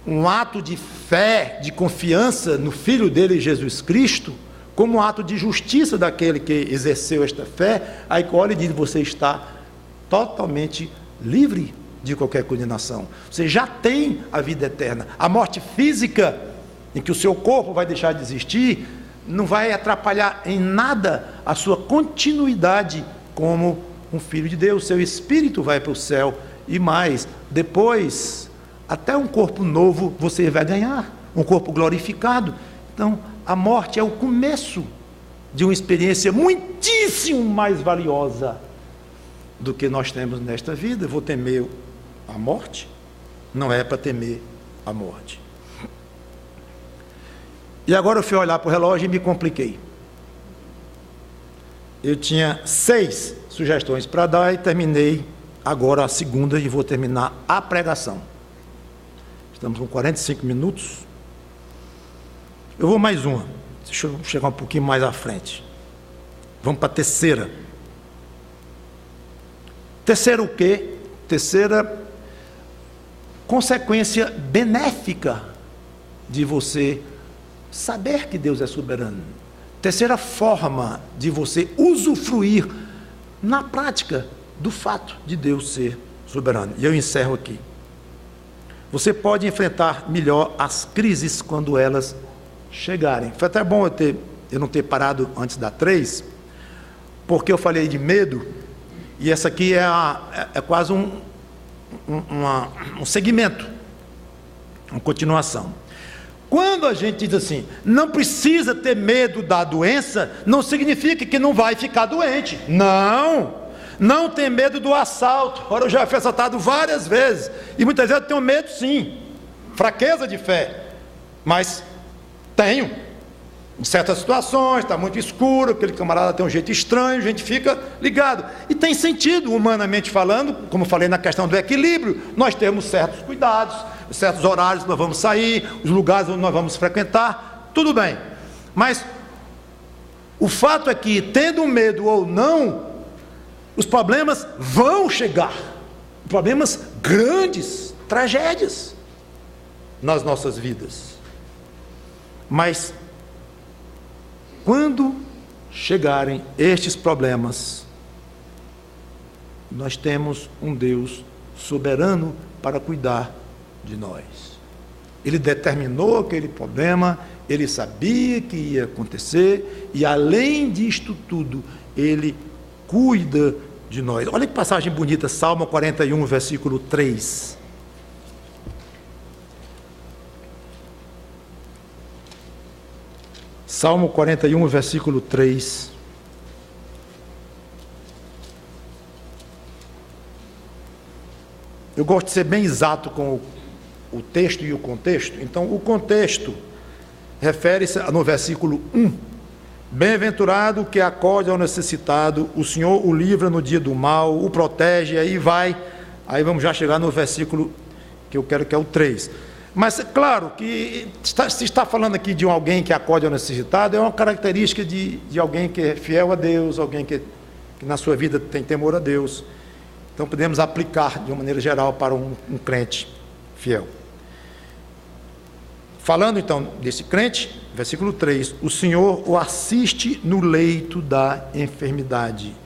um ato de fé, de confiança no Filho dele, Jesus Cristo, como um ato de justiça daquele que exerceu esta fé. Aí olha e diz, você está totalmente livre de qualquer condenação, você já tem a vida eterna. A morte física, em que o seu corpo vai deixar de existir, não vai atrapalhar em nada a sua continuidade como um filho de Deus. Seu espírito vai para o céu, e mais, depois, até um corpo novo você vai ganhar, um corpo glorificado. Então, a morte é o começo de uma experiência muitíssimo mais valiosa do que nós temos nesta vida. Eu vou temer a morte? Não é para temer a morte. E agora eu fui olhar para o relógio e me compliquei. Eu tinha 6 sugestões para dar e terminei agora a segunda e vou terminar a pregação. Estamos com 45 minutos. Eu vou mais uma. Deixa eu chegar um pouquinho mais à frente. Vamos para a terceira. Terceira o quê? Terceira consequência benéfica de você saber que Deus é soberano. Terceira forma de você usufruir na prática do fato de Deus ser soberano. E eu encerro aqui. você pode enfrentar melhor as crises quando elas chegarem. Foi até bom eu não ter parado antes da 3, porque eu falei de medo, e essa aqui é quase um segmento, uma continuação. Quando a gente diz assim, não precisa ter medo da doença, não significa que não vai ficar doente. Não tem medo do assalto. Ora, eu já fui assaltado várias vezes, e muitas vezes eu tenho medo sim, fraqueza de fé, mas tenho. Em certas situações, está muito escuro, aquele camarada tem um jeito estranho, a gente fica ligado. E tem sentido, humanamente falando, como falei na questão do equilíbrio, nós temos certos cuidados, certos horários que nós vamos sair, os lugares onde nós vamos frequentar, tudo bem. Mas o fato é que, tendo medo ou não, os problemas vão chegar. Problemas grandes, tragédias nas nossas vidas. Mas quando chegarem estes problemas, nós temos um Deus soberano para cuidar de nós. Ele determinou aquele problema, ele sabia que ia acontecer, e além disto tudo, ele cuida de nós. Olha que passagem bonita, Salmo 41, versículo 3. Salmo 41, versículo 3. Eu gosto de ser bem exato com o texto e o contexto. Então, o contexto refere-se no versículo 1. Bem-aventurado que acode ao necessitado, o Senhor o livra no dia do mal, o protege, aí vai. Aí vamos já chegar no versículo que eu quero, que é o 3. Mas, claro, que se está falando aqui de alguém que acode ao necessitado, é uma característica de alguém que é fiel a Deus, alguém que na sua vida tem temor a Deus. Então, podemos aplicar de uma maneira geral para um crente fiel. Falando, então, desse crente, versículo 3, o Senhor o assiste no leito da enfermidade.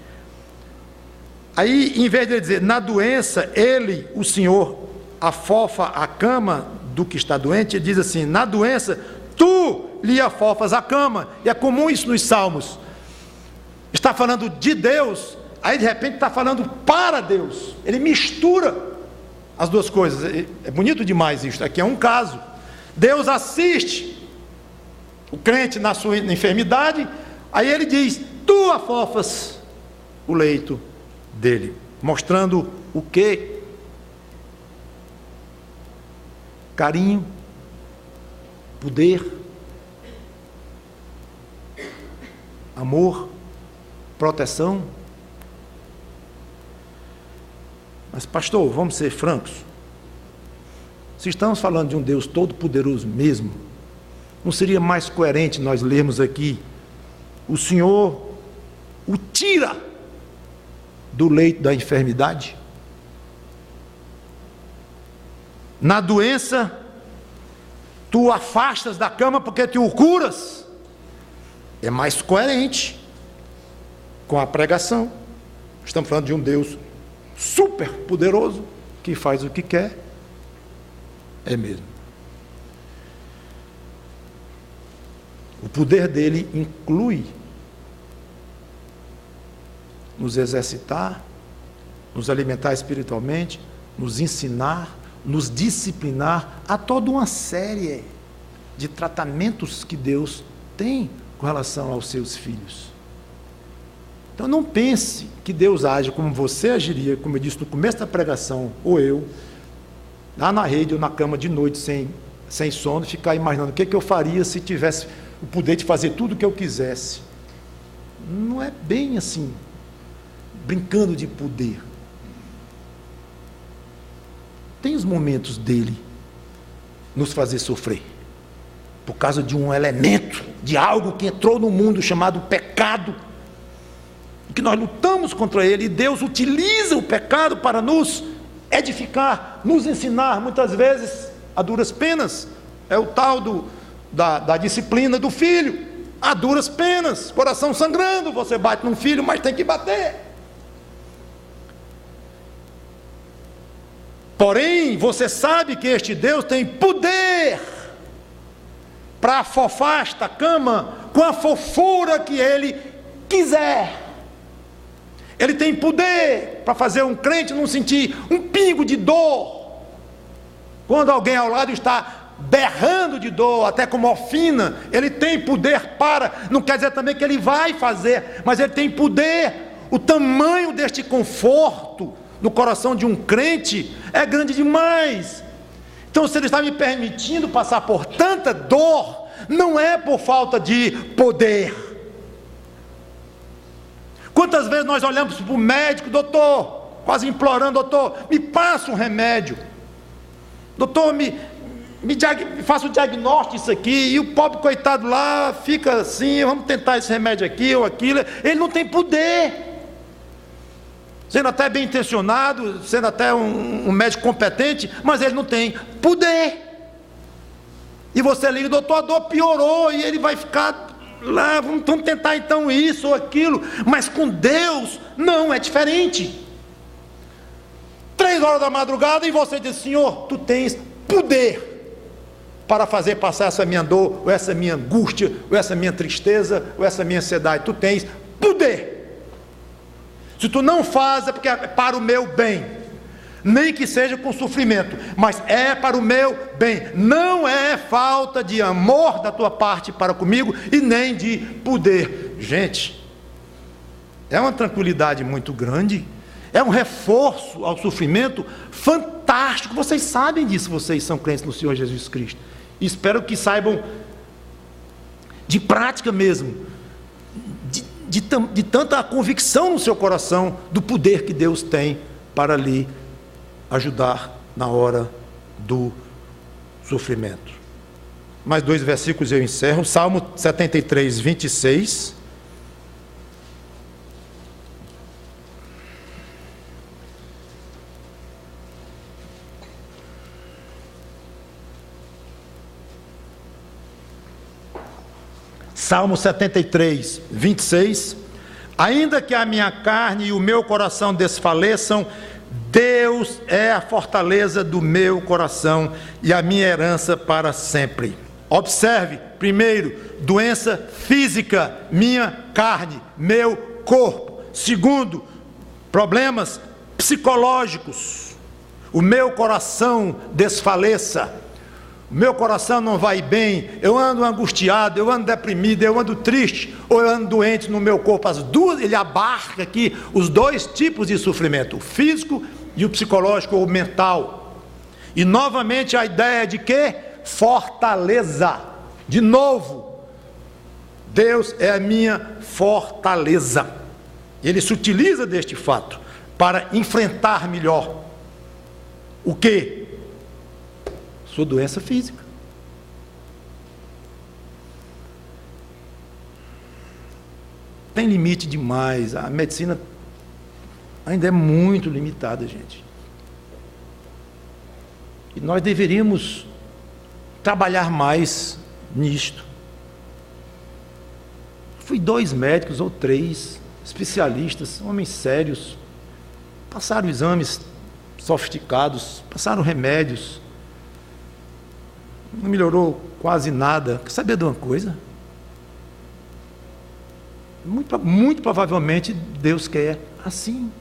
Aí, em vez de ele dizer, na doença, ele, o Senhor, afofa a cama do que está doente, ele diz assim, na doença, tu lhe afofas a cama. E é comum isso nos Salmos. Está falando de Deus, aí de repente está falando para Deus. Ele mistura as duas coisas. É bonito demais isso. Aqui é um caso. Deus assiste o crente na sua enfermidade, aí ele diz, tu afofas o leito dele. Mostrando o quê? Carinho, poder, amor, proteção. Mas, pastor, vamos ser francos. Se estamos falando de um Deus todo-poderoso mesmo, não seria mais coerente nós lermos aqui, o Senhor o tira do leito da enfermidade? Na doença, tu o afastas da cama porque tu o curas. É mais coerente com a pregação. Estamos falando de um Deus super poderoso, que faz o que quer. É mesmo. O poder dele inclui nos exercitar, nos alimentar espiritualmente, nos ensinar, nos disciplinar, a toda uma série de tratamentos que Deus tem com relação aos seus filhos. Então não pense que Deus age como você agiria, como eu disse no começo da pregação, ou eu, lá na rede ou na cama de noite, sem sono, ficar imaginando o que eu faria se tivesse o poder de fazer tudo o que eu quisesse. Não é bem assim, brincando de poder. Tem os momentos dele nos fazer sofrer, por causa de um elemento, de algo que entrou no mundo chamado pecado, que nós lutamos contra ele, e Deus utiliza o pecado para nos edificar, nos ensinar, muitas vezes a duras penas. É o tal da disciplina do filho, a duras penas, coração sangrando, você bate num filho, mas tem que bater. Porém, você sabe que este Deus tem poder para afofar esta cama com a fofura que Ele quiser. Ele tem poder para fazer um crente não sentir um pingo de dor quando alguém ao lado está berrando de dor, até com morfina. Ele tem poder para, não quer dizer também que Ele vai fazer, mas Ele tem poder. O tamanho deste conforto no coração de um crente é grande demais. Então, se Ele está me permitindo passar por tanta dor, não é por falta de poder. Quantas vezes nós olhamos para o médico, doutor, quase implorando, doutor, me passa um remédio, doutor, faça o diagnóstico disso aqui, e o pobre coitado lá fica assim, vamos tentar esse remédio aqui ou aquilo. Ele não tem poder, sendo até bem intencionado, sendo até um médico competente, mas ele não tem poder. E você liga, doutor, a dor piorou, e ele vai ficar lá, vamos tentar então isso ou aquilo. Mas com Deus não é diferente. 3 horas da madrugada e você diz: Senhor, tu tens poder para fazer passar essa minha dor, ou essa minha angústia, ou essa minha tristeza, ou essa minha ansiedade. Tu tens poder. Se tu não faz, é porque é para o meu bem, nem que seja com sofrimento, mas é para o meu bem. Não é falta de amor da tua parte para comigo, e nem de poder. Gente, é uma tranquilidade muito grande, é um reforço ao sofrimento fantástico. Vocês sabem disso, vocês são crentes no Senhor Jesus Cristo, e espero que saibam de prática mesmo, de tanta convicção no seu coração do poder que Deus tem para lhe ajudar na hora do sofrimento. Mais 2 versículos eu encerro. Salmo 73, 26. Salmo 73, 26. Ainda que a minha carne e o meu coração desfaleçam, Deus é a fortaleza do meu coração e a minha herança para sempre. Observe, primeiro, doença física, minha carne, meu corpo. Segundo, problemas psicológicos, o meu coração desfaleça, o meu coração não vai bem, eu ando angustiado, eu ando deprimido, eu ando triste, ou eu ando doente no meu corpo. As duas, ele abarca aqui os 2 tipos de sofrimento, o físico e o psicológico ou mental. E novamente a ideia de que? Fortaleza. De novo, Deus é a minha fortaleza. Ele se utiliza deste fato para enfrentar melhor o que? Sua doença física. Tem limite demais. A medicina ainda é muito limitada, gente. E nós deveríamos trabalhar mais nisto. Fui 2 médicos ou 3 especialistas, homens sérios, passaram exames sofisticados, passaram remédios, não melhorou quase nada. Quer saber de uma coisa? Muito provavelmente Deus quer assim.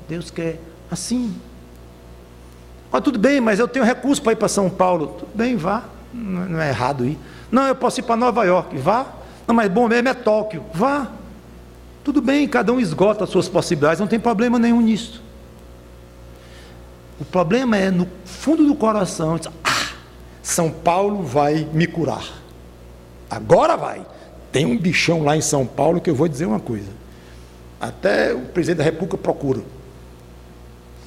Deus quer assim. Ah, tudo bem, mas eu tenho recurso para ir para São Paulo. Tudo bem, vá, não é errado ir. Não, eu posso ir para Nova York. Vá. Não, mas bom mesmo é Tóquio. Vá. Tudo bem, cada um esgota as suas possibilidades, não tem problema nenhum nisso. O problema é no fundo do coração. São Paulo vai me curar. Agora vai. Tem um bichão lá em São Paulo que eu vou dizer uma coisa. Até o presidente da República procura.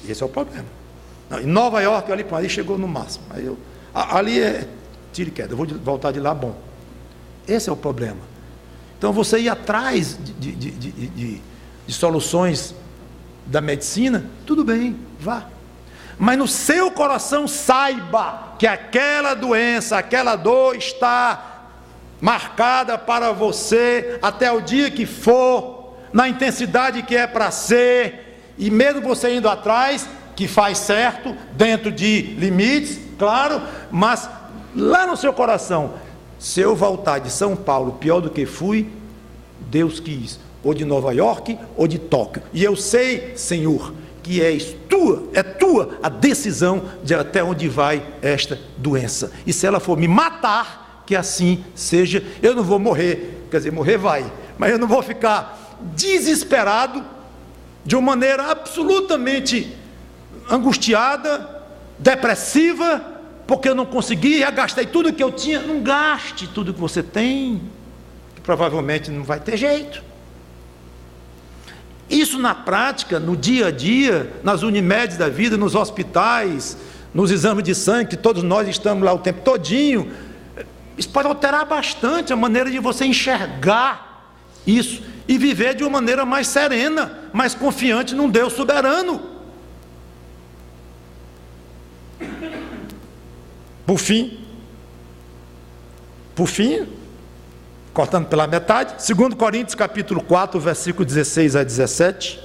Esse é o problema. Não, em Nova York, ali chegou no máximo. Ali é tiro e queda. Eu vou voltar de lá, bom. Esse é o problema. Então você ir atrás de soluções da medicina, tudo bem, vá. Mas no seu coração saiba que aquela doença, aquela dor está marcada para você até o dia que for, na intensidade que é para ser, e mesmo você indo atrás, que faz certo, dentro de limites, claro, mas lá no seu coração, se eu voltar de São Paulo pior do que fui, Deus quis, ou de Nova York, ou de Tóquio, e eu sei, Senhor, que é tua a decisão de até onde vai esta doença, e se ela for me matar, que assim seja. Eu não vou morrer, quer dizer, morrer vai, mas eu não vou ficar desesperado, de uma maneira absolutamente angustiada, depressiva, porque eu não consegui, já gastei tudo que eu tinha. Não gaste tudo que você tem, que provavelmente não vai ter jeito. Isso na prática, no dia a dia, nas Unimedes da vida, nos hospitais, nos exames de sangue, que todos nós estamos lá o tempo todinho, isso pode alterar bastante a maneira de você enxergar isso e viver de uma maneira mais serena, mais confiante num Deus soberano. Por fim, cortando pela metade, 2 Coríntios capítulo 4, versículo 16 a 17.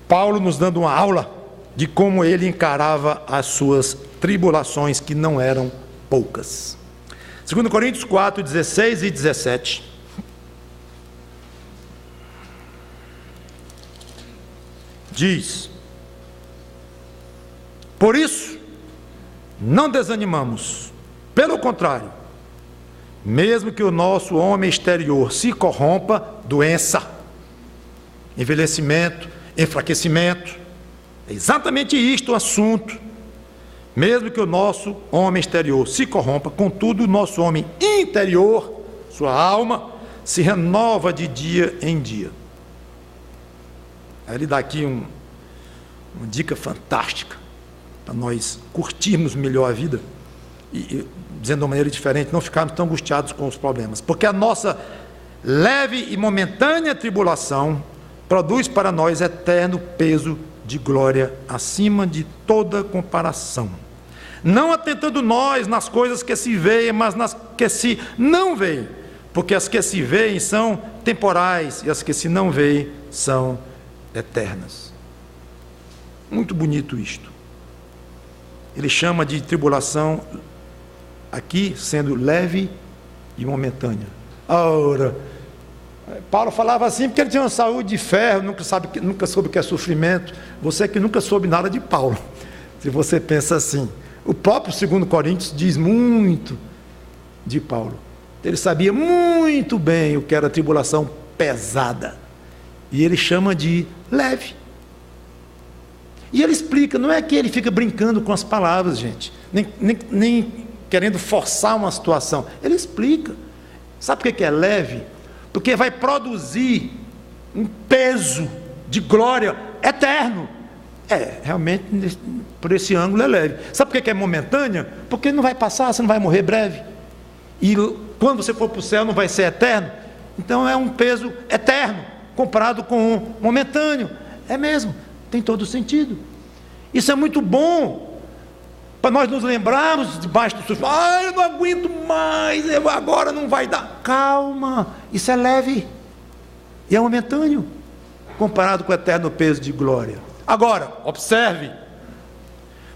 Paulo nos dando uma aula de como ele encarava as suas tribulações, que não eram poucas. 2 Coríntios 4, 16 e 17. Diz: por isso, não desanimamos, pelo contrário, mesmo que o nosso homem exterior se corrompa, doença, envelhecimento, enfraquecimento, é exatamente isto o assunto. Mesmo que o nosso homem exterior se corrompa, contudo o nosso homem interior, sua alma, se renova de dia em dia. Aí ele dá aqui uma dica fantástica para nós curtirmos melhor a vida e, dizendo de uma maneira diferente, não ficarmos tão angustiados com os problemas, porque a nossa leve e momentânea tribulação produz para nós eterno peso de glória acima de toda comparação, não atentando nós nas coisas que se veem, mas nas que se não veem, porque as que se veem são temporais e as que se não veem são eternas. Muito bonito isto. Ele chama de tribulação aqui sendo leve e momentânea. Ora, Paulo falava assim porque ele tinha uma saúde de ferro, nunca soube o que é sofrimento. Você que nunca soube nada de Paulo, se você pensa assim. O próprio 2 Coríntios diz muito de Paulo. Ele sabia muito bem o que era tribulação pesada, e ele chama de leve. E ele explica, não é que ele fica brincando com as palavras, gente, nem querendo forçar uma situação. Ele explica. Sabe por que é leve? Porque vai produzir um peso de glória eterno. Realmente, por esse ângulo é leve. Sabe por que é momentânea? Porque não vai passar, você não vai morrer breve. E quando você for para o céu não vai ser eterno. Então é um peso eterno, comparado com um momentâneo. É mesmo, tem todo sentido. Isso é muito bom, para nós nos lembrarmos debaixo do sofrimento. Eu não aguento mais, agora não vai dar. Calma, isso é leve e é momentâneo, comparado com o eterno peso de glória. Agora, observe,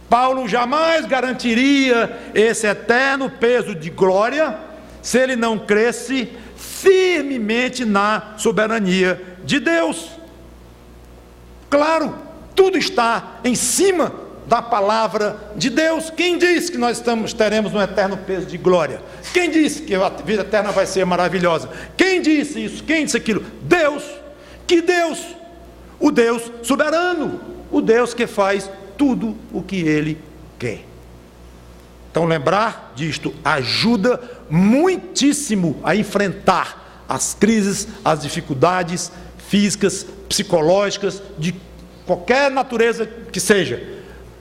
Paulo jamais garantiria esse eterno peso de glória se ele não cresce firmemente na soberania de Deus. Claro, tudo está em cima da palavra de Deus. Quem disse que nós teremos um eterno peso de glória? Quem disse que a vida eterna vai ser maravilhosa? Quem disse isso? Quem disse aquilo? Deus. Que Deus? O Deus soberano, o Deus que faz tudo o que Ele quer. Então lembrar disto ajuda muitíssimo a enfrentar as crises, as dificuldades físicas, psicológicas, de qualquer natureza que seja,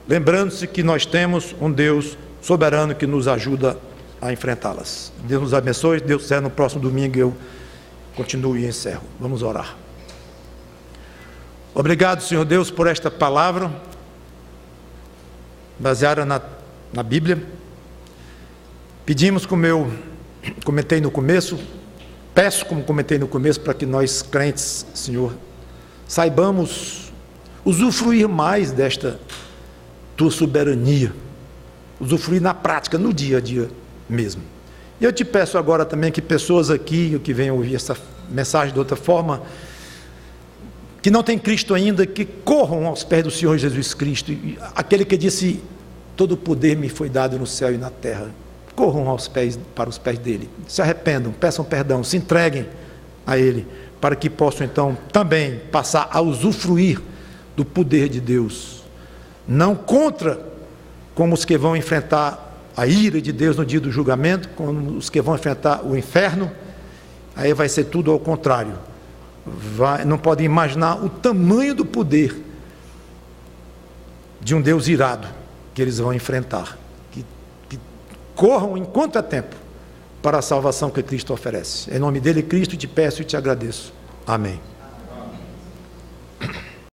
lembrando-se que nós temos um Deus soberano que nos ajuda a enfrentá-las. Deus nos abençoe. Deus quiser, no próximo domingo eu continuo e encerro. Vamos orar. Obrigado, Senhor Deus, por esta palavra baseada na Bíblia. Pedimos, como eu comentei no começo, peço, como comentei no começo, para que nós crentes, Senhor, saibamos usufruir mais desta tua soberania, usufruir na prática, no dia a dia mesmo. E eu te peço agora também que pessoas aqui, que venham ouvir essa mensagem de outra forma, que não tem Cristo ainda, que corram aos pés do Senhor Jesus Cristo, aquele que disse: todo o poder me foi dado no céu e na terra. Corram para os pés dele, se arrependam, peçam perdão, se entreguem a ele, para que possam então também passar a usufruir do poder de Deus, não contra, como os que vão enfrentar a ira de Deus no dia do julgamento, como os que vão enfrentar o inferno. Aí vai ser tudo ao contrário. Não podem imaginar o tamanho do poder de um Deus irado que eles vão enfrentar. Que corram enquanto é tempo para a salvação que Cristo oferece. Em nome dele, Cristo, te peço e te agradeço. Amém.